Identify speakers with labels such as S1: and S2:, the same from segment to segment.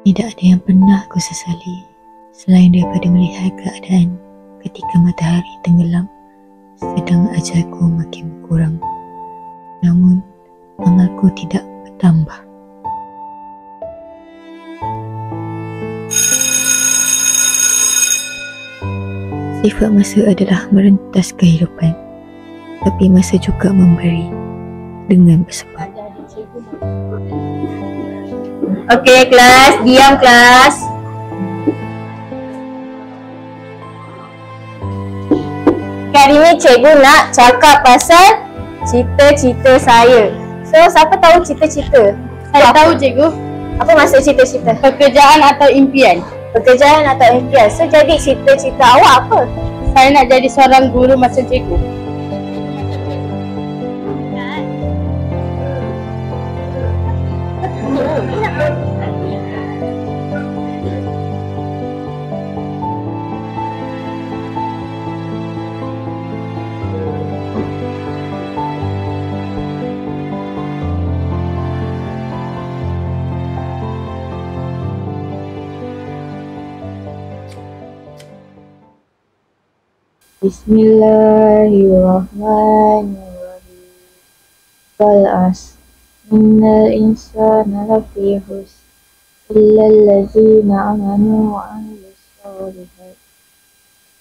S1: Tidak ada yang pernah aku sesali selain daripada melihat keadaan ketika matahari tenggelam sedang ajalku makin berkurang. Namun, amalku tidak bertambah. Sifat masa adalah merentas kehidupan, tapi masa juga memberi dengan bersebab.
S2: Okey kelas, diam kelas. Kali ni cikgu nak cakap pasal cita-cita saya. So siapa tahu cita-cita?
S3: Saya tahu cikgu.
S2: Apa maksud cita-cita?
S3: Pekerjaan atau impian.
S2: Pekerjaan atau impian. So jadi cita-cita awak apa?
S3: Saya nak jadi seorang guru macam cikgu.
S4: Bismillahirrahmanirrahim. Wal 'ashr innal insana lafi khusr illa allazina amanu wa 'amilus shalihat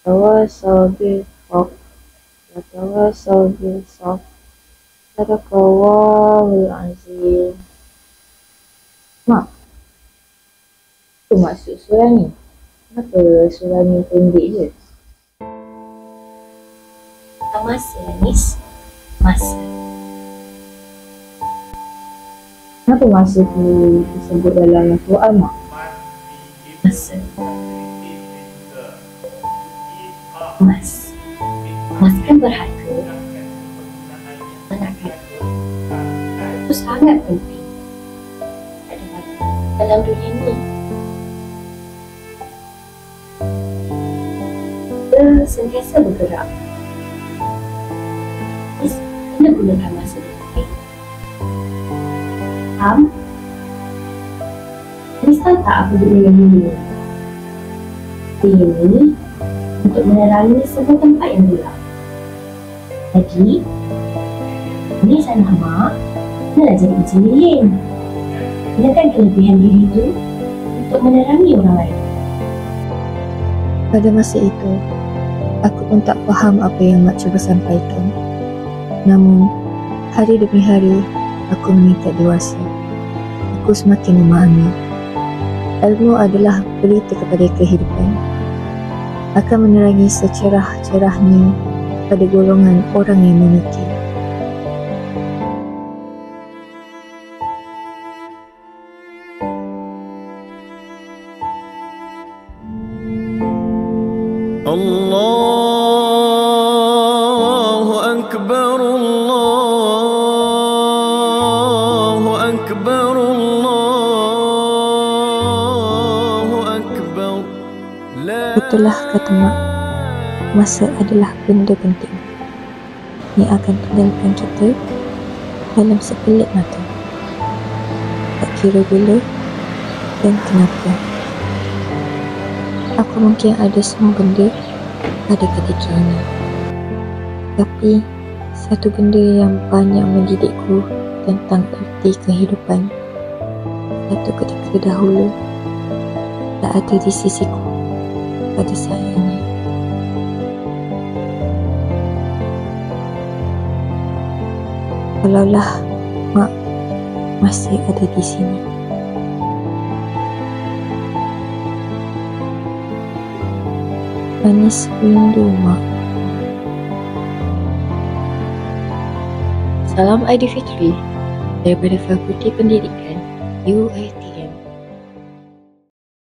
S4: tawassaw bil haqq wa tawassaw bis sabr. Sadaqallahul azim. Mak, apa maksud surah ni? Kenapa surah ni pendek je?
S1: Masa, Anis. Masa.
S4: Kenapa masa tu disebut dalam Al-Quran, Mak?
S1: Masa. Mas. Mas kan berharga. Anak kata. Itu sangat penting. Dalam dunia ni. Kita sentiasa bergerak. Kena gunakan masa dengan baik. Faham? Anis tahu tak apa benda yang ini? Ini untuk menerangi sebuah tempat yang gelap. Jadi, Anis dan Mak kenalah jadi macam lilin. Gunakan kelebihan diri itu untuk menerangi orang lain. Pada masa itu, aku pun tak faham apa yang Mak cuba sampaikan. Namun, hari demi hari, aku meningkat dewasa. Aku semakin memahami. Ilmu adalah berita kepada kehidupan. Akan menerangi secerah-cerahnya pada golongan orang yang memikir.
S5: Allahu Akbar, Allahu Akbar, Allahu Akbar.
S1: Betullah kata Mak, masa adalah benda penting yang akan tinggalkan kita dalam sekelip mata. Tak kira bila dan kenapa. Aku mungkin ada semua benda pada ketika ini. Tapi satu benda yang banyak mendidikku tentang erti kehidupan satu ketika dahulu tak ada di sisiku pada saya ini. Kalaulah Mak masih ada di sini. Anis rindu Mak. Salam Aidilfitri daripada Fakulti Pendidikan UiT.